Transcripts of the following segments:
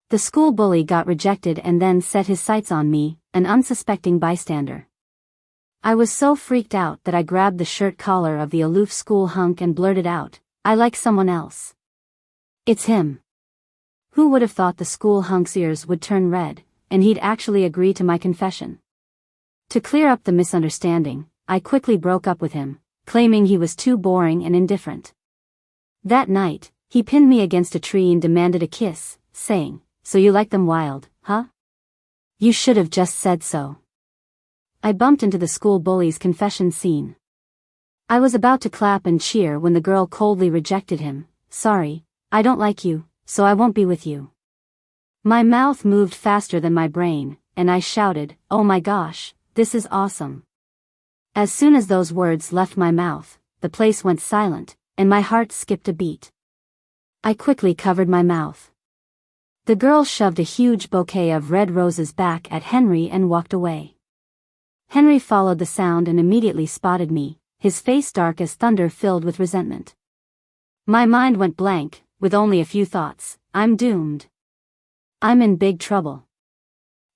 The school bully got rejected and then set his sights on me, an unsuspecting bystander. I was so freaked out that I grabbed the shirt collar of the aloof school hunk and blurted out, "I like someone else." "It's him." Who would have thought the school hunk's ears would turn red, and he'd actually agree to my confession? To clear up the misunderstanding, I quickly broke up with him, claiming he was too boring and indifferent. That night, he pinned me against a tree and demanded a kiss, saying, "So you like them wild, huh? You should have just said so." I bumped into the school bully's confession scene. I was about to clap and cheer when the girl coldly rejected him. "Sorry, I don't like you, so I won't be with you." My mouth moved faster than my brain, and I shouted, "Oh my gosh, this is awesome." As soon as those words left my mouth, the place went silent, and my heart skipped a beat. I quickly covered my mouth. The girl shoved a huge bouquet of red roses back at Henry and walked away. Henry followed the sound and immediately spotted me, his face dark as thunder filled with resentment. My mind went blank, with only a few thoughts. I'm doomed. I'm in big trouble.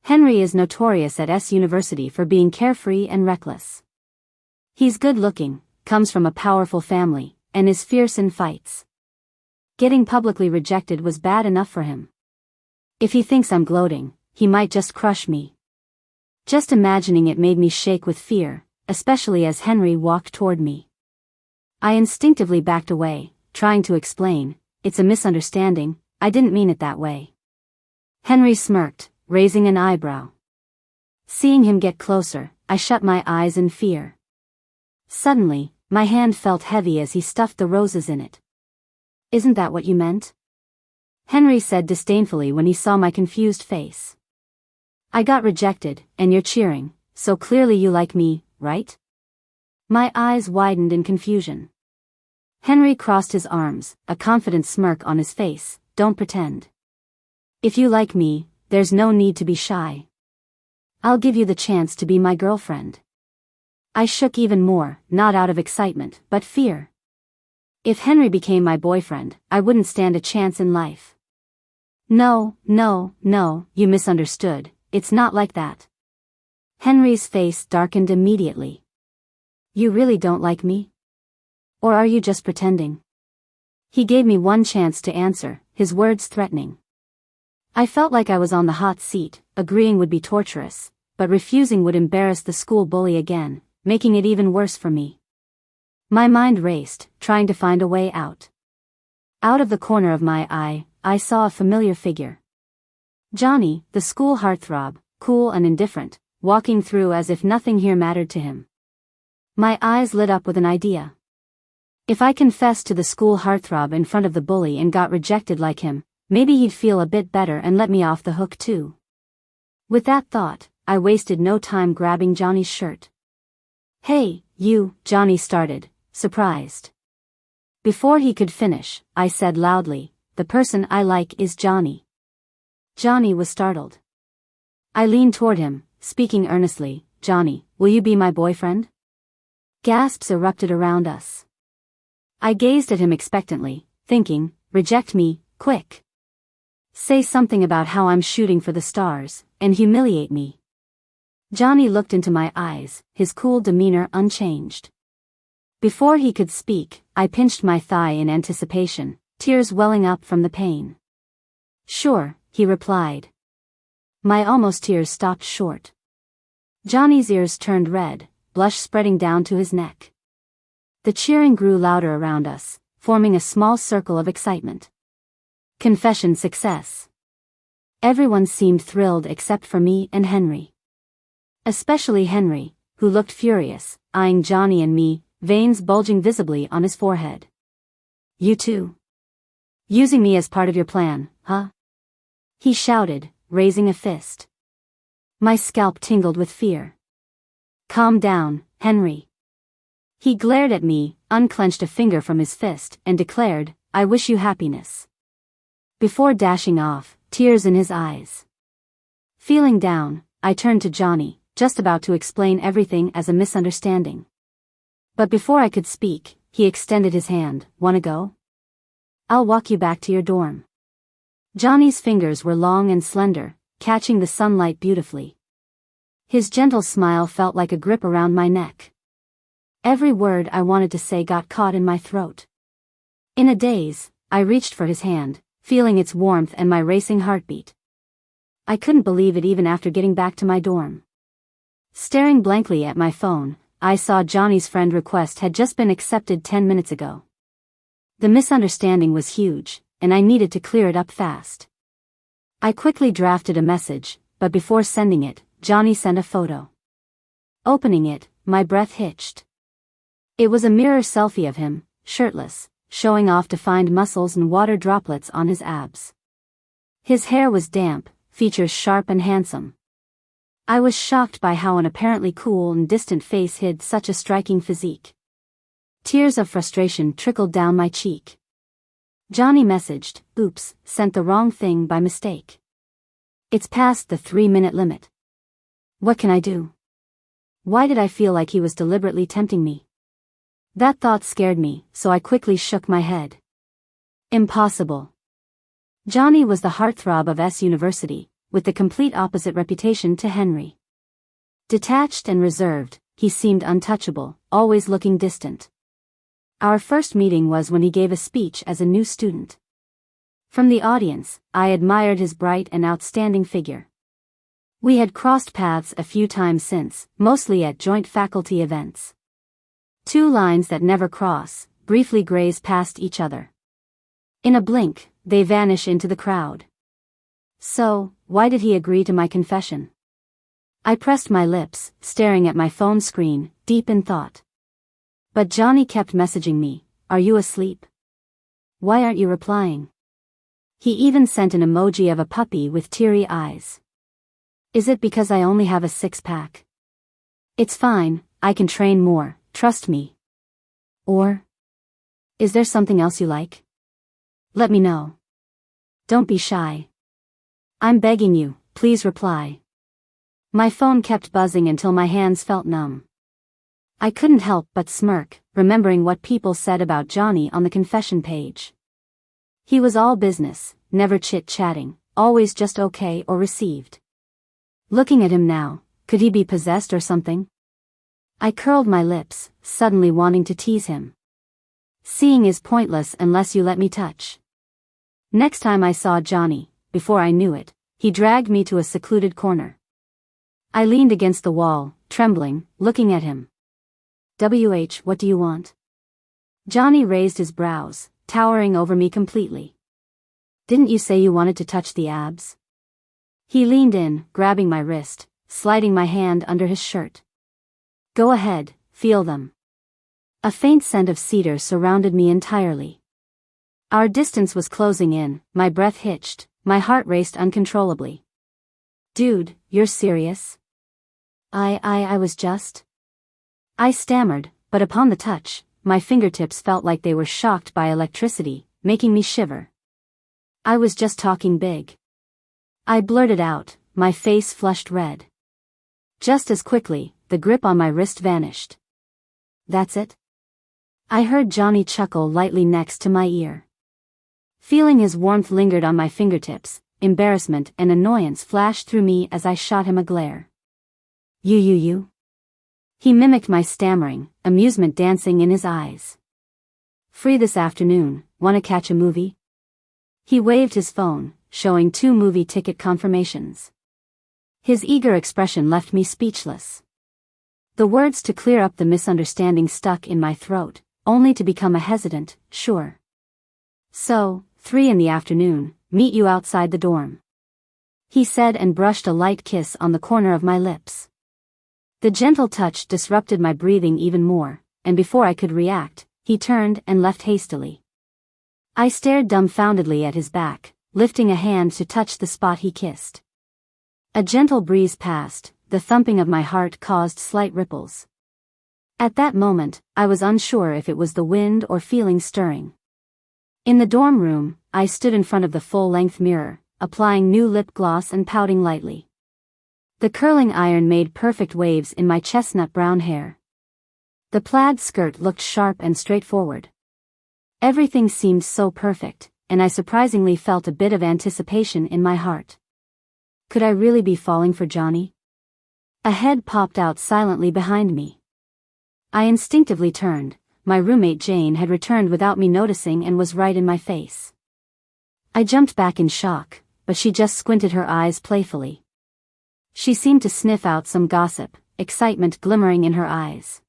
Henry is notorious at S University for being carefree and reckless. He's good-looking, comes from a powerful family, and is fierce in fights. Getting publicly rejected was bad enough for him. If he thinks I'm gloating, he might just crush me. Just imagining it made me shake with fear, especially as Henry walked toward me. I instinctively backed away, trying to explain, "It's a misunderstanding, I didn't mean it that way." Henry smirked, raising an eyebrow. Seeing him get closer, I shut my eyes in fear. Suddenly, my hand felt heavy as he stuffed the roses in it. "Isn't that what you meant?" Henry said disdainfully when he saw my confused face. "I got rejected, and you're cheering, so clearly you like me, right?" My eyes widened in confusion. Henry crossed his arms, a confident smirk on his face. "Don't pretend. If you like me, there's no need to be shy. I'll give you the chance to be my girlfriend." I shook even more, not out of excitement, but fear. If Henry became my boyfriend, I wouldn't stand a chance in life. "No, you misunderstood. It's not like that." Henry's face darkened immediately. "You really don't like me? Or are you just pretending?" He gave me one chance to answer, his words threatening. I felt like I was on the hot seat. Agreeing would be torturous, but refusing would embarrass the school bully again, making it even worse for me. My mind raced, trying to find a way out. Out of the corner of my eye, I saw a familiar figure. Johnny, the school heartthrob, cool and indifferent, walking through as if nothing here mattered to him. My eyes lit up with an idea. If I confessed to the school heartthrob in front of the bully and got rejected like him, maybe he'd feel a bit better and let me off the hook too. With that thought, I wasted no time grabbing Johnny's shirt. "Hey, you," Johnny started, surprised. Before he could finish, I said loudly, "The person I like is Johnny." Johnny was startled. I leaned toward him, speaking earnestly, "Johnny, will you be my boyfriend?" Gasps erupted around us. I gazed at him expectantly, thinking, "Reject me, quick. Say something about how I'm shooting for the stars, and humiliate me." Johnny looked into my eyes, his cool demeanor unchanged. Before he could speak, I pinched my thigh in anticipation, tears welling up from the pain. "Sure," he replied. My almost tears stopped short. Johnny's ears turned red, blush spreading down to his neck. The cheering grew louder around us, forming a small circle of excitement. Confession success. Everyone seemed thrilled except for me and Henry. Especially Henry, who looked furious, eyeing Johnny and me, veins bulging visibly on his forehead. "You too? Using me as part of your plan, huh?" he shouted, raising a fist. My scalp tingled with fear. "Calm down, Henry." He glared at me, unclenched a finger from his fist, and declared, "I wish you happiness." Before dashing off, tears in his eyes. Feeling down, I turned to Johnny, just about to explain everything as a misunderstanding. But before I could speak, he extended his hand. "Wanna go? I'll walk you back to your dorm." Johnny's fingers were long and slender, catching the sunlight beautifully. His gentle smile felt like a grip around my neck. Every word I wanted to say got caught in my throat. In a daze, I reached for his hand, feeling its warmth and my racing heartbeat. I couldn't believe it even after getting back to my dorm. Staring blankly at my phone, I saw Johnny's friend request had just been accepted 10 minutes ago. The misunderstanding was huge, and I needed to clear it up fast. I quickly drafted a message, but before sending it, Johnny sent a photo. Opening it, my breath hitched. It was a mirror selfie of him, shirtless, showing off defined muscles and water droplets on his abs. His hair was damp, features sharp and handsome. I was shocked by how an apparently cool and distant face hid such a striking physique. Tears of frustration trickled down my cheek. Johnny messaged, "Oops, sent the wrong thing by mistake. It's past the 3-minute limit. What can I do?" Why did I feel like he was deliberately tempting me? That thought scared me, so I quickly shook my head. Impossible. Johnny was the heartthrob of S University, with the complete opposite reputation to Henry. Detached and reserved, he seemed untouchable, always looking distant. Our first meeting was when he gave a speech as a new student. From the audience, I admired his bright and outstanding figure. We had crossed paths a few times since, mostly at joint faculty events. Two lines that never cross, briefly graze past each other. In a blink, they vanish into the crowd. So, why did he agree to my confession? I pressed my lips, staring at my phone screen, deep in thought. But Johnny kept messaging me, "Are you asleep? Why aren't you replying?" He even sent an emoji of a puppy with teary eyes. Is it because I only have a 6-pack? It's fine, I can train more, trust me. Or, is there something else you like? Let me know. Don't be shy. I'm begging you, please reply. My phone kept buzzing until my hands felt numb. I couldn't help but smirk, remembering what people said about Johnny on the confession page. He was all business, never chit-chatting, always just okay or received. Looking at him now, could he be possessed or something? I curled my lips, suddenly wanting to tease him. Seeing is pointless unless you let me touch. Next time I saw Johnny, before I knew it, he dragged me to a secluded corner. I leaned against the wall, trembling, looking at him. What do you want? Johnny raised his brows, towering over me completely. Didn't you say you wanted to touch the abs? He leaned in, grabbing my wrist, sliding my hand under his shirt. Go ahead, feel them. A faint scent of cedar surrounded me entirely. Our distance was closing in, my breath hitched, my heart raced uncontrollably. Dude, you're serious? I was just... I stammered, but upon the touch, my fingertips felt like they were shocked by electricity, making me shiver. I was just talking big. I blurted out, my face flushed red. Just as quickly, the grip on my wrist vanished. That's it? I heard Johnny chuckle lightly next to my ear. Feeling his warmth lingered on my fingertips, embarrassment and annoyance flashed through me as I shot him a glare. You. He mimicked my stammering, amusement dancing in his eyes. Free this afternoon, wanna catch a movie? He waved his phone, showing 2 movie ticket confirmations. His eager expression left me speechless. The words to clear up the misunderstanding stuck in my throat, only to become a hesitant, sure. So, 3 in the afternoon, meet you outside the dorm. He said and brushed a light kiss on the corner of my lips. The gentle touch disrupted my breathing even more, and before I could react, he turned and left hastily. I stared dumbfoundedly at his back, lifting a hand to touch the spot he kissed. A gentle breeze passed, the thumping of my heart caused slight ripples. At that moment, I was unsure if it was the wind or feelings stirring. In the dorm room, I stood in front of the full-length mirror, applying new lip gloss and pouting lightly. The curling iron made perfect waves in my chestnut brown hair. The plaid skirt looked sharp and straightforward. Everything seemed so perfect, and I surprisingly felt a bit of anticipation in my heart. Could I really be falling for Johnny? A head popped out silently behind me. I instinctively turned. My roommate Jane had returned without me noticing and was right in my face. I jumped back in shock, but she just squinted her eyes playfully. She seemed to sniff out some gossip, excitement glimmering in her eyes.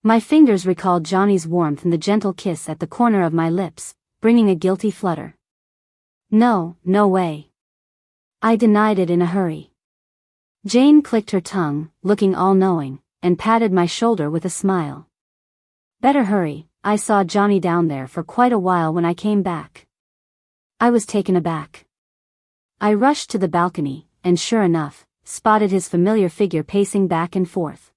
My fingers recalled Johnny's warmth and the gentle kiss at the corner of my lips, bringing a guilty flutter. No, no way. I denied it in a hurry. Jane clicked her tongue, looking all-knowing, and patted my shoulder with a smile. Better hurry, I saw Johnny down there for quite a while when I came back. I was taken aback. I rushed to the balcony, and sure enough, spotted his familiar figure pacing back and forth.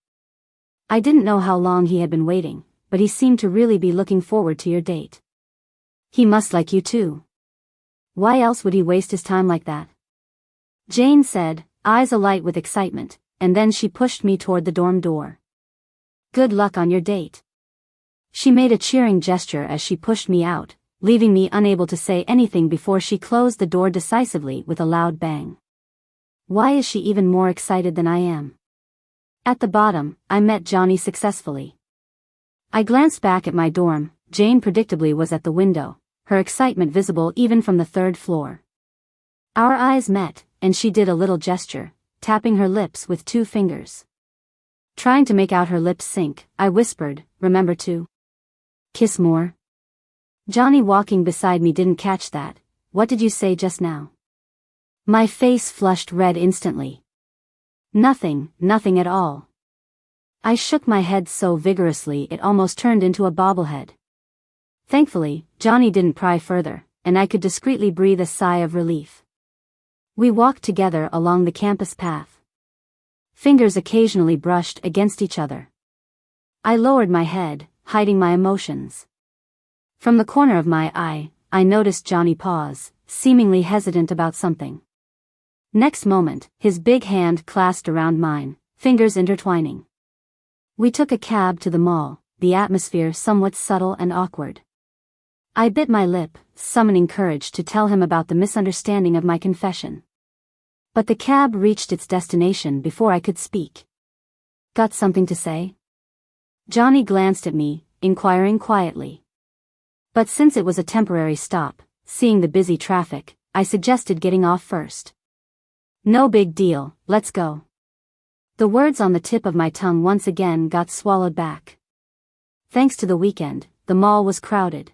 I didn't know how long he had been waiting, but he seemed to really be looking forward to your date. He must like you too. Why else would he waste his time like that? Jane said, eyes alight with excitement, and then she pushed me toward the dorm door. Good luck on your date. She made a cheering gesture as she pushed me out, leaving me unable to say anything before she closed the door decisively with a loud bang. Why is she even more excited than I am? At the bottom, I met Johnny successfully. I glanced back at my dorm. Jane predictably was at the window, her excitement visible even from the third floor. Our eyes met, and she did a little gesture, tapping her lips with 2 fingers. Trying to make out her lips sync, I whispered, remember to kiss more? Johnny walking beside me didn't catch that. What did you say just now? My face flushed red instantly. Nothing at all. I shook my head so vigorously it almost turned into a bobblehead. Thankfully, Johnny didn't pry further, and I could discreetly breathe a sigh of relief. We walked together along the campus path. Fingers occasionally brushed against each other. I lowered my head, hiding my emotions. From the corner of my eye, I noticed Johnny pause, seemingly hesitant about something. Next moment, his big hand clasped around mine, fingers intertwining. We took a cab to the mall, the atmosphere somewhat subtle and awkward. I bit my lip, summoning courage to tell him about the misunderstanding of my confession. But the cab reached its destination before I could speak. Got something to say? Johnny glanced at me, inquiring quietly. But since it was a temporary stop, seeing the busy traffic, I suggested getting off first. No big deal, let's go. The words on the tip of my tongue once again got swallowed back. Thanks to the weekend, the mall was crowded.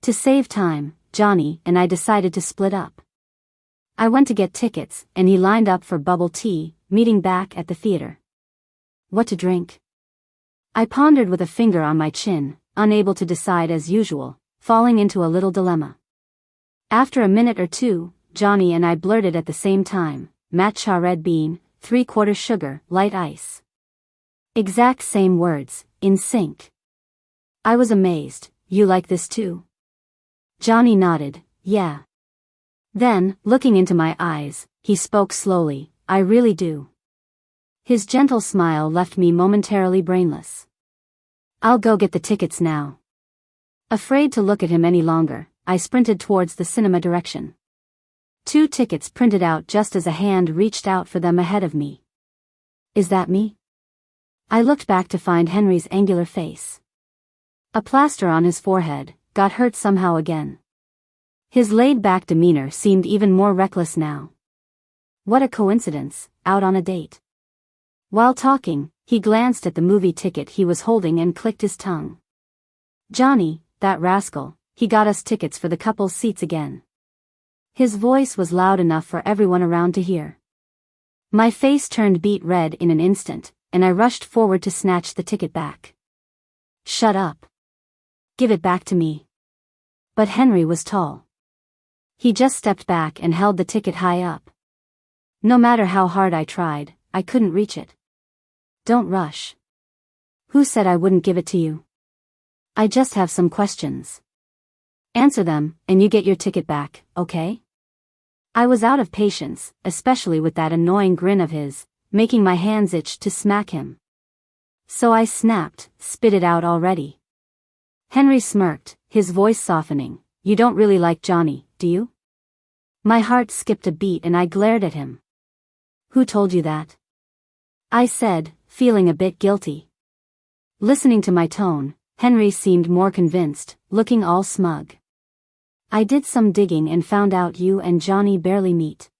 To save time, Johnny and I decided to split up. I went to get tickets, and he lined up for bubble tea, meeting back at the theater. What to drink? I pondered with a finger on my chin, unable to decide as usual, falling into a little dilemma. After a minute or two, Johnny and I blurted at the same time, matcha red bean, 3/4 sugar, light ice. Exact same words, in sync. I was amazed. You like this too? Johnny nodded, yeah. Then, looking into my eyes, he spoke slowly, I really do. His gentle smile left me momentarily brainless. I'll go get the tickets now. Afraid to look at him any longer, I sprinted towards the cinema direction. 2 tickets printed out just as a hand reached out for them ahead of me. Is that me? I looked back to find Henry's angular face. A plaster on his forehead got hurt somehow again. His laid-back demeanor seemed even more reckless now. What a coincidence, out on a date. While talking, he glanced at the movie ticket he was holding and clicked his tongue. Johnny, that rascal, he got us tickets for the couple's seats again. His voice was loud enough for everyone around to hear. My face turned beet red in an instant, and I rushed forward to snatch the ticket back. Shut up. Give it back to me. But Henry was tall. He just stepped back and held the ticket high up. No matter how hard I tried, I couldn't reach it. Don't rush. Who said I wouldn't give it to you? I just have some questions. Answer them, and you get your ticket back, okay? I was out of patience, especially with that annoying grin of his, making my hands itch to smack him. So I snapped, spit it out already. Henry smirked, his voice softening, you don't really like Johnny, do you? My heart skipped a beat and I glared at him. Who told you that? I said, feeling a bit guilty. Listening to my tone, Henry seemed more convinced, looking all smug. I did some digging and found out you and Johnny barely meet.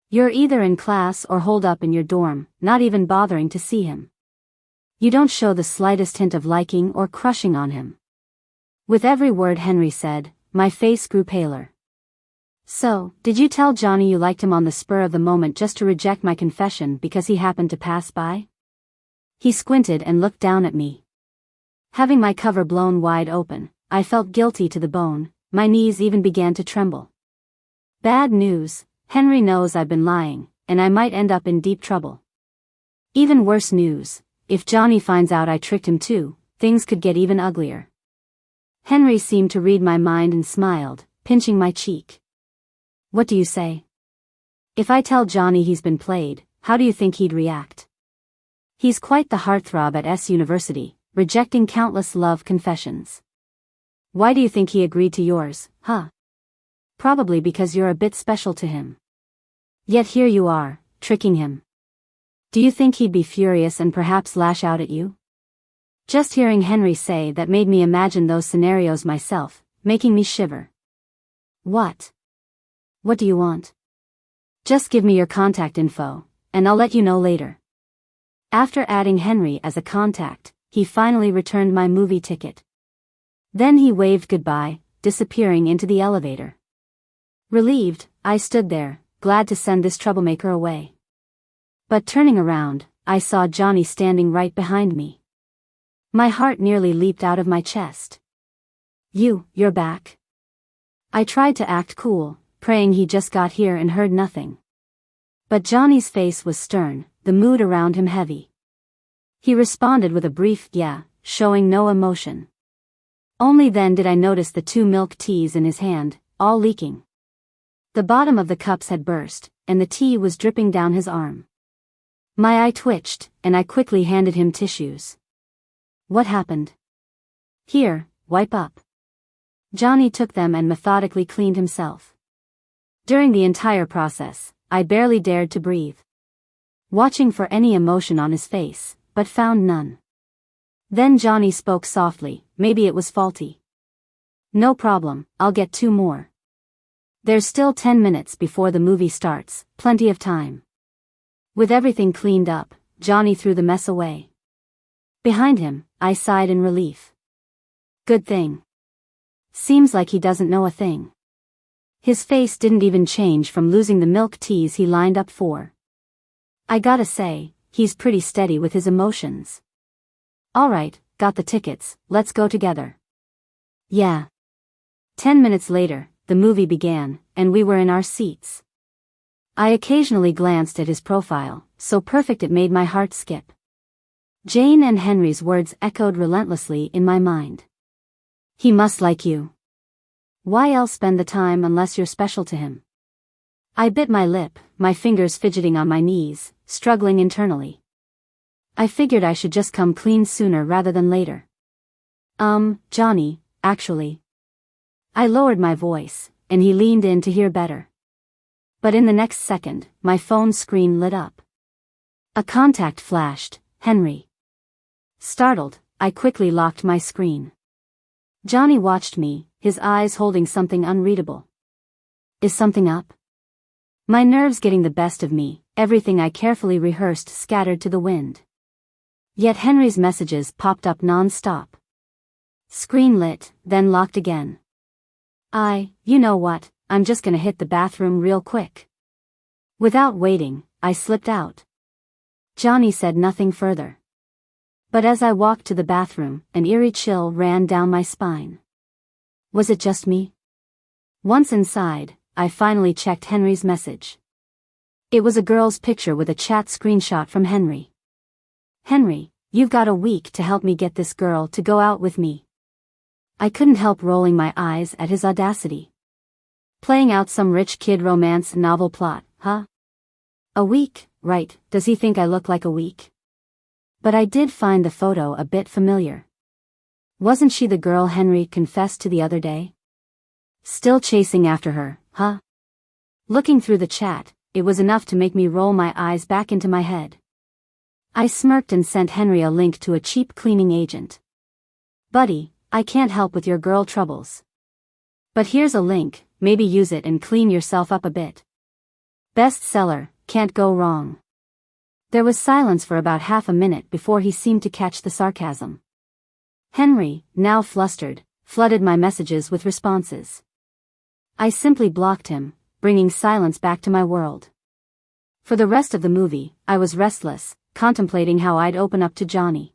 You're either in class or holed up in your dorm, not even bothering to see him. You don't show the slightest hint of liking or crushing on him. With every word Henry said, my face grew paler. So, did you tell Johnny you liked him on the spur of the moment just to reject my confession because he happened to pass by? He squinted and looked down at me. Having my cover blown wide open, I felt guilty to the bone, my knees even began to tremble. Bad news, Henry knows I've been lying, and I might end up in deep trouble. Even worse news, if Johnny finds out I tricked him too, things could get even uglier. Henry seemed to read my mind and smiled, pinching my cheek. What do you say? If I tell Johnny he's been played, how do you think he'd react? He's quite the heartthrob at S University, rejecting countless love confessions. Why do you think he agreed to yours, huh? Probably because you're a bit special to him. Yet here you are, tricking him. Do you think he'd be furious and perhaps lash out at you? Just hearing Henry say that made me imagine those scenarios myself, making me shiver. What? What do you want? Just give me your contact info, and I'll let you know later. After adding Henry as a contact, he finally returned my movie ticket. Then he waved goodbye, disappearing into the elevator. Relieved, I stood there, glad to send this troublemaker away. But turning around, I saw Johnny standing right behind me. My heart nearly leaped out of my chest. You're back? I tried to act cool, praying he just got here and heard nothing. But Johnny's face was stern, the mood around him heavy. He responded with a brief yeah, showing no emotion. Only then did I notice the 2 milk teas in his hand, all leaking. The bottom of the cups had burst, and the tea was dripping down his arm. My eye twitched, and I quickly handed him tissues. What happened? Here, wipe up. Johnny took them and methodically cleaned himself. During the entire process, I barely dared to breathe. Watching for any emotion on his face, but found none. Then Johnny spoke softly, maybe it was faulty. No problem, I'll get 2 more. There's still 10 minutes before the movie starts, plenty of time. With everything cleaned up, Johnny threw the mess away. Behind him, I sighed in relief. Good thing. Seems like he doesn't know a thing. His face didn't even change from losing the milk teas he lined up for. I gotta say, he's pretty steady with his emotions. Alright, got the tickets, let's go together. Yeah. 10 minutes later, the movie began, and we were in our seats. I occasionally glanced at his profile, so perfect it made my heart skip. Jane and Henry's words echoed relentlessly in my mind. He must like you. Why else spend the time unless you're special to him? I bit my lip, my fingers fidgeting on my knees, struggling internally. I figured I should just come clean sooner rather than later. Johnny, actually. I lowered my voice, and he leaned in to hear better. But in the next second, my phone screen lit up. A contact flashed, Henry. Startled, I quickly locked my screen. Johnny watched me, his eyes holding something unreadable. Is something up? My nerves getting the best of me, everything I carefully rehearsed scattered to the wind. Yet Henry's messages popped up non-stop. Screen lit, then locked again. You know what, I'm just gonna hit the bathroom real quick. Without waiting, I slipped out. Johnny said nothing further. But as I walked to the bathroom, an eerie chill ran down my spine. Was it just me? Once inside, I finally checked Henry's message. It was a girl's picture with a chat screenshot from Henry. Henry, you've got a week to help me get this girl to go out with me. I couldn't help rolling my eyes at his audacity. Playing out some rich kid romance novel plot, huh? A week, right, does he think I look like a week? But I did find the photo a bit familiar. Wasn't she the girl Henry confessed to the other day? Still chasing after her, huh? Looking through the chat, it was enough to make me roll my eyes back into my head. I smirked and sent Henry a link to a cheap cleaning agent. Buddy, I can't help with your girl troubles. But here's a link, maybe use it and clean yourself up a bit. Bestseller, can't go wrong. There was silence for about half a minute before he seemed to catch the sarcasm. Henry, now flustered, flooded my messages with responses. I simply blocked him, bringing silence back to my world. For the rest of the movie, I was restless, contemplating how I'd open up to Johnny.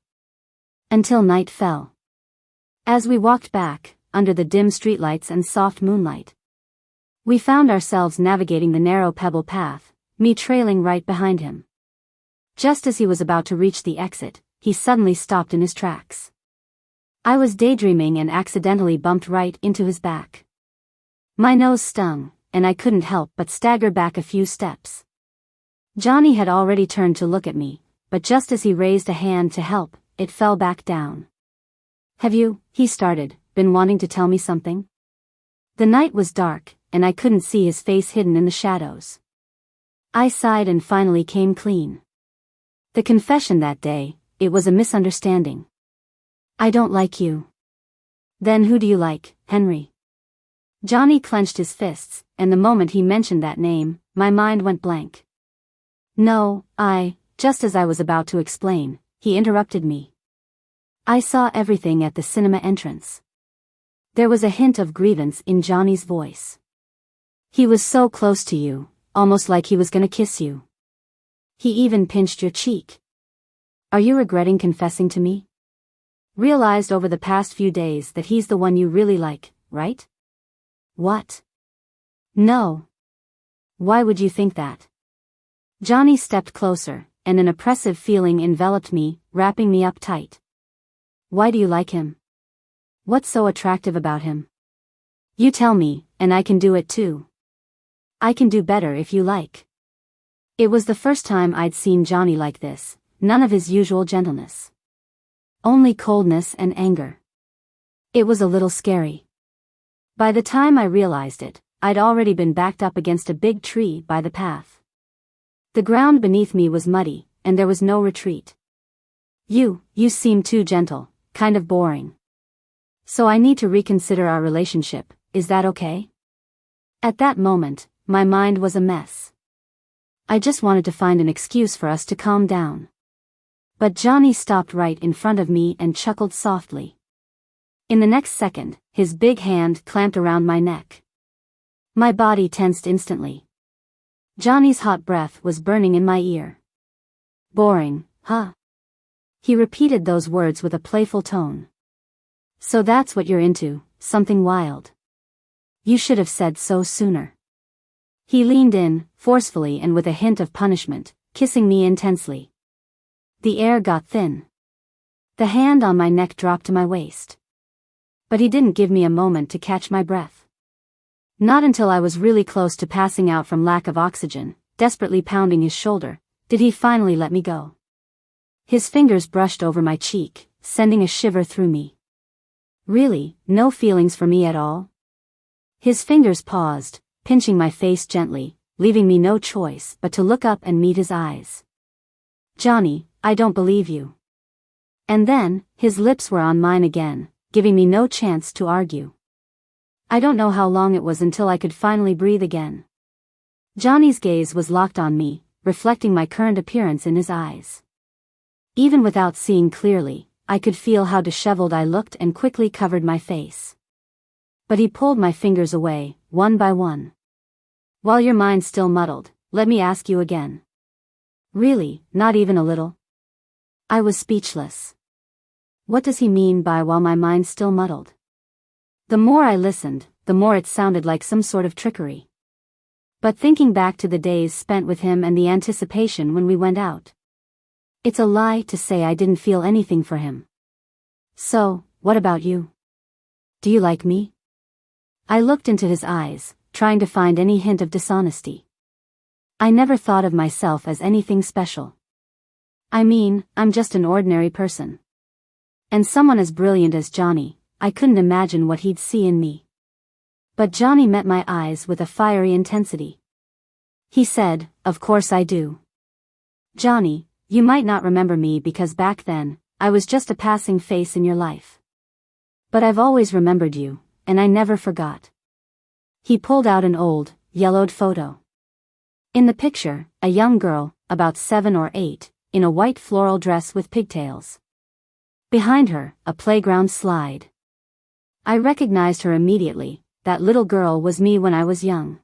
Until night fell. As we walked back, under the dim streetlights and soft moonlight, we found ourselves navigating the narrow pebble path, me trailing right behind him. Just as he was about to reach the exit, he suddenly stopped in his tracks. I was daydreaming and accidentally bumped right into his back. My nose stung, and I couldn't help but stagger back a few steps. Johnny had already turned to look at me, but just as he raised a hand to help, it fell back down. Have you, he started, been wanting to tell me something? The night was dark, and I couldn't see his face hidden in the shadows. I sighed and finally came clean. The confession that day, it was a misunderstanding. I don't like you. Then who do you like, Henry? Johnny clenched his fists, and the moment he mentioned that name, my mind went blank. No, just as I was about to explain, he interrupted me. I saw everything at the cinema entrance. There was a hint of grievance in Johnny's voice. He was so close to you, almost like he was gonna kiss you. He even pinched your cheek. Are you regretting confessing to me? Realized over the past few days that he's the one you really like, right? What? No. Why would you think that? Johnny stepped closer, and an oppressive feeling enveloped me, wrapping me up tight. Why do you like him? What's so attractive about him? You tell me, and I can do it too. I can do better if you like. It was the first time I'd seen Johnny like this, none of his usual gentleness. Only coldness and anger. It was a little scary. By the time I realized it, I'd already been backed up against a big tree by the path. The ground beneath me was muddy, and there was no retreat. You seem too gentle, kind of boring. So I need to reconsider our relationship, is that okay? At that moment, my mind was a mess. I just wanted to find an excuse for us to calm down. But Johnny stopped right in front of me and chuckled softly. In the next second, his big hand clamped around my neck. My body tensed instantly. Johnny's hot breath was burning in my ear. Boring, huh? He repeated those words with a playful tone. So that's what you're into, something wild. You should have said so sooner. He leaned in, forcefully and with a hint of punishment, kissing me intensely. The air got thin. The hand on my neck dropped to my waist. But he didn't give me a moment to catch my breath. Not until I was really close to passing out from lack of oxygen, desperately pounding his shoulder, did he finally let me go. His fingers brushed over my cheek, sending a shiver through me. Really, no feelings for me at all? His fingers paused, pinching my face gently, leaving me no choice but to look up and meet his eyes. Johnny, I don't believe you. And then, his lips were on mine again, giving me no chance to argue. I don't know how long it was until I could finally breathe again. Johnny's gaze was locked on me, reflecting my current appearance in his eyes. Even without seeing clearly, I could feel how disheveled I looked and quickly covered my face. But he pulled my fingers away, one by one. While your mind's still muddled, let me ask you again. Really, not even a little? I was speechless. What does he mean by while my mind's still muddled? The more I listened, the more it sounded like some sort of trickery. But thinking back to the days spent with him and the anticipation when we went out, it's a lie to say I didn't feel anything for him. So, what about you? Do you like me? I looked into his eyes, trying to find any hint of dishonesty. I never thought of myself as anything special. I mean, I'm just an ordinary person. And someone as brilliant as Johnny, I couldn't imagine what he'd see in me. But Johnny met my eyes with a fiery intensity. He said, "Of course I do. Johnny, you might not remember me because back then, I was just a passing face in your life. But I've always remembered you, and I never forgot." He pulled out an old, yellowed photo. In the picture, a young girl, about 7 or 8, in a white floral dress with pigtails. Behind her, a playground slide. I recognized her immediately. That little girl was me when I was young.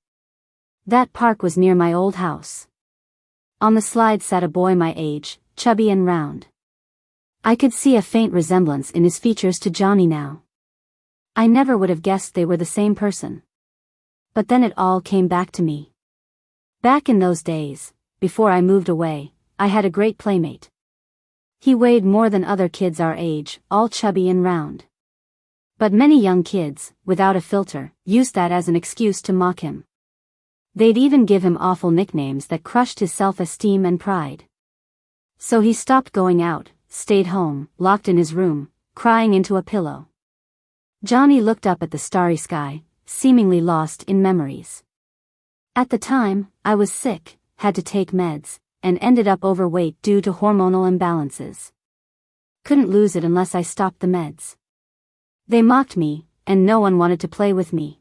That park was near my old house. On the slide sat a boy my age, chubby and round. I could see a faint resemblance in his features to Johnny now. I never would have guessed they were the same person. But then it all came back to me. Back in those days, before I moved away, I had a great playmate. He weighed more than other kids our age, all chubby and round. But many young kids, without a filter, used that as an excuse to mock him. They'd even give him awful nicknames that crushed his self-esteem and pride. So he stopped going out, stayed home, locked in his room, crying into a pillow. Johnny looked up at the starry sky, seemingly lost in memories. At the time, I was sick, had to take meds, and ended up overweight due to hormonal imbalances. Couldn't lose it unless I stopped the meds. They mocked me, and no one wanted to play with me.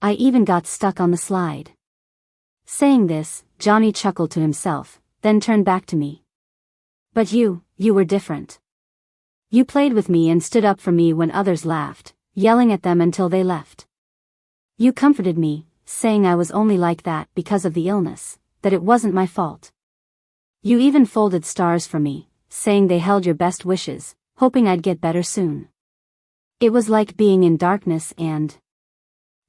I even got stuck on the slide. Saying this, Johnny chuckled to himself, then turned back to me. "But you were different. You played with me and stood up for me when others laughed, yelling at them until they left. You comforted me, saying I was only like that because of the illness, that it wasn't my fault. You even folded stars for me, saying they held your best wishes, hoping I'd get better soon. It was like being in darkness and..."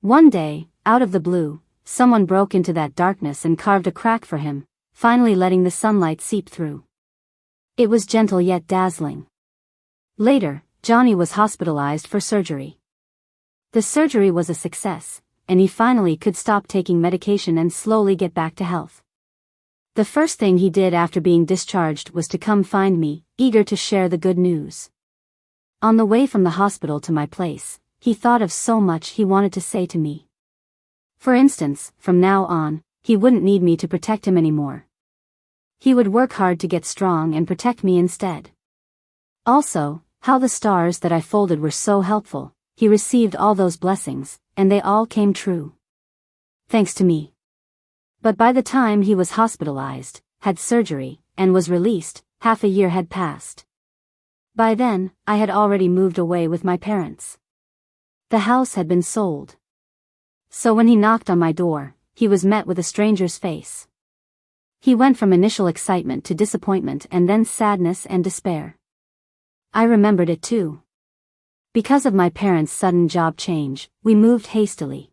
One day, out of the blue, someone broke into that darkness and carved a crack for him, finally letting the sunlight seep through. It was gentle yet dazzling. Later, Johnny was hospitalized for surgery. The surgery was a success, and he finally could stop taking medication and slowly get back to health. The first thing he did after being discharged was to come find me, eager to share the good news. On the way from the hospital to my place, he thought of so much he wanted to say to me. For instance, from now on, he wouldn't need me to protect him anymore. He would work hard to get strong and protect me instead. Also, how the stars that I folded were so helpful. He received all those blessings, and they all came true. Thanks to me. But by the time he was hospitalized, had surgery, and was released, half a year had passed. By then, I had already moved away with my parents. The house had been sold. So when he knocked on my door, he was met with a stranger's face. He went from initial excitement to disappointment and then sadness and despair. I remembered it too. Because of my parents' sudden job change, we moved hastily.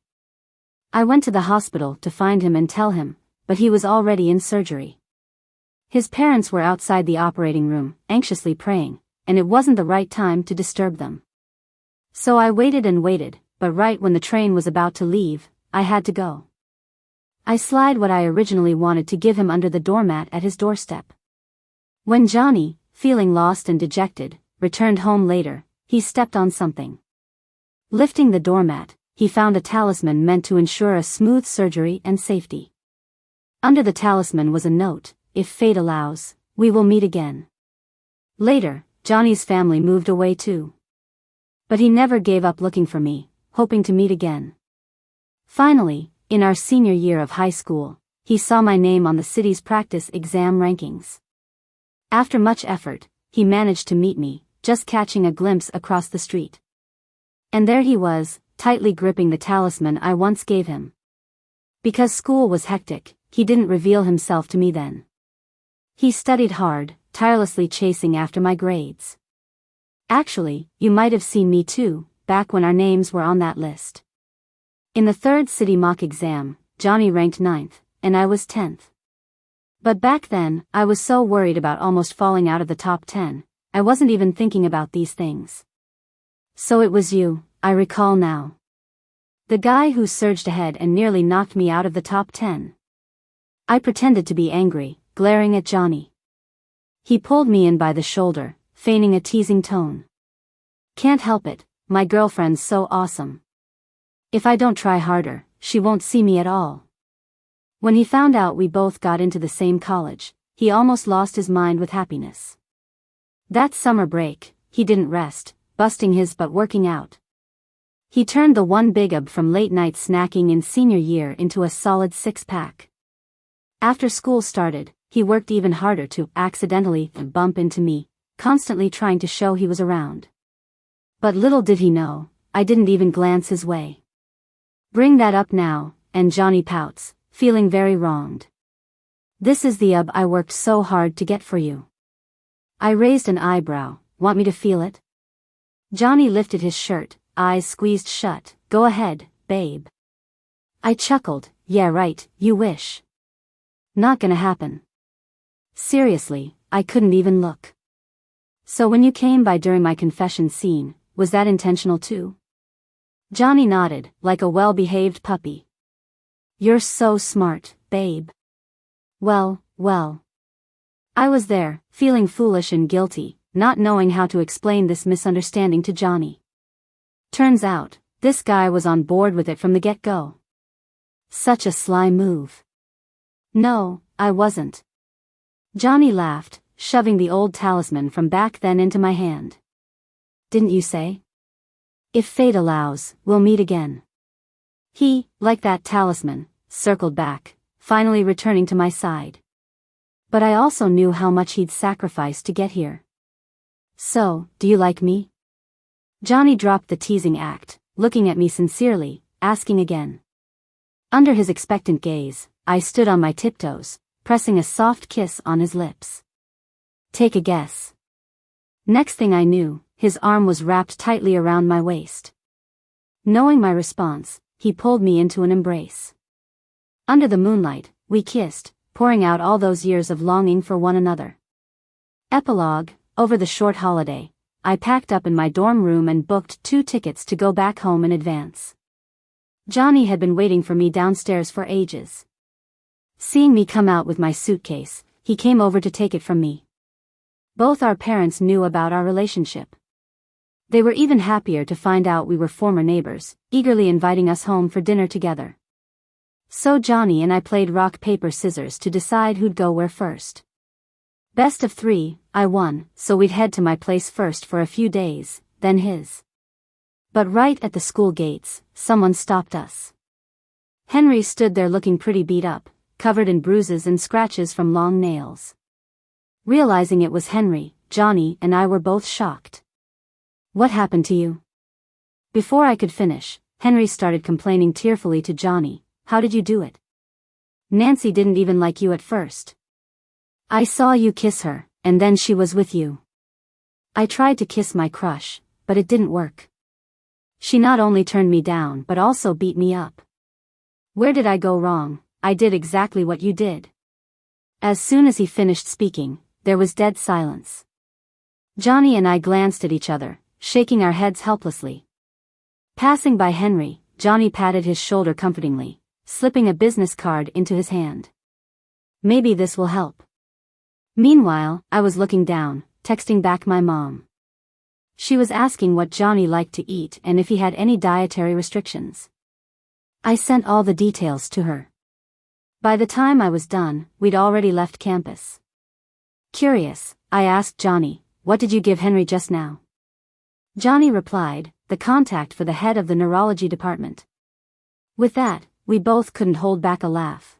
I went to the hospital to find him and tell him, but he was already in surgery. His parents were outside the operating room, anxiously praying, and it wasn't the right time to disturb them. So I waited and waited, but right when the train was about to leave, I had to go. I slid what I originally wanted to give him under the doormat at his doorstep. When Johnny, feeling lost and dejected, returned home later, he stepped on something. Lifting the doormat, he found a talisman meant to ensure a smooth surgery and safety. Under the talisman was a note, "If fate allows, we will meet again." Later, Johnny's family moved away too. But he never gave up looking for me, hoping to meet again. Finally, in our senior year of high school, he saw my name on the city's practice exam rankings. After much effort, he managed to meet me, just catching a glimpse across the street. And there he was, tightly gripping the talisman I once gave him. Because school was hectic, he didn't reveal himself to me then. He studied hard, tirelessly chasing after my grades. Actually, you might have seen me too, back when our names were on that list. In the third city mock exam, Johnny ranked 9th, and I was 10th. But back then, I was so worried about almost falling out of the top 10, I wasn't even thinking about these things. So it was you, I recall now. The guy who surged ahead and nearly knocked me out of the top 10. I pretended to be angry, glaring at Johnny. He pulled me in by the shoulder, feigning a teasing tone. "Can't help it, my girlfriend's so awesome." If I don't try harder, she won't see me at all. When he found out we both got into the same college, he almost lost his mind with happiness. That summer break, he didn't rest, busting his butt working out. He turned the one big up from late night snacking in senior year into a solid six-pack. After school started, he worked even harder to accidentally bump into me, constantly trying to show he was around. But little did he know, I didn't even glance his way. Bring that up now, and Johnny pouts, feeling very wronged. This is the I worked so hard to get for you. I raised an eyebrow. Want me to feel it? Johnny lifted his shirt, eyes squeezed shut. Go ahead, babe. I chuckled. Yeah right, you wish. Not gonna happen. Seriously, I couldn't even look. So when you came by during my confession scene, was that intentional too? Johnny nodded, like a well-behaved puppy. You're so smart, babe. Well. I was there, feeling foolish and guilty, not knowing how to explain this misunderstanding to Johnny. Turns out, this guy was on board with it from the get-go. Such a sly move. No, I wasn't. Johnny laughed, shoving the old talisman from back then into my hand. Didn't you say? If fate allows, we'll meet again. He, like that talisman, circled back, finally returning to my side. But I also knew how much he'd sacrificed to get here. So, do you like me? Johnny dropped the teasing act, looking at me sincerely, asking again. Under his expectant gaze, I stood on my tiptoes, pressing a soft kiss on his lips. Take a guess. Next thing I knew, his arm was wrapped tightly around my waist. Knowing my response, he pulled me into an embrace. Under the moonlight, we kissed, pouring out all those years of longing for one another. Epilogue. Over the short holiday, I packed up in my dorm room and booked 2 tickets to go back home in advance. Johnny had been waiting for me downstairs for ages. Seeing me come out with my suitcase, he came over to take it from me. Both our parents knew about our relationship. They were even happier to find out we were former neighbors, eagerly inviting us home for dinner together. So Johnny and I played rock paper scissors to decide who'd go where first. Best of 3, I won, so we'd head to my place first for a few days, then his. But right at the school gates, someone stopped us. Henry stood there looking pretty beat up, covered in bruises and scratches from long nails. Realizing it was Henry, Johnny and I were both shocked. What happened to you? Before I could finish, Henry started complaining tearfully to Johnny. How did you do it? Nancy didn't even like you at first. I saw you kiss her, and then she was with you. I tried to kiss my crush, but it didn't work. She not only turned me down but also beat me up. Where did I go wrong? I did exactly what you did. As soon as he finished speaking, there was dead silence. Johnny and I glanced at each other, shaking our heads helplessly. Passing by Henry, Johnny patted his shoulder comfortingly, slipping a business card into his hand. Maybe this will help. Meanwhile, I was looking down, texting back my mom. She was asking what Johnny liked to eat and if he had any dietary restrictions. I sent all the details to her. By the time I was done, we'd already left campus. Curious, I asked Johnny, what did you give Henry just now? Johnny replied, the contact for the head of the neurology department. With that, we both couldn't hold back a laugh.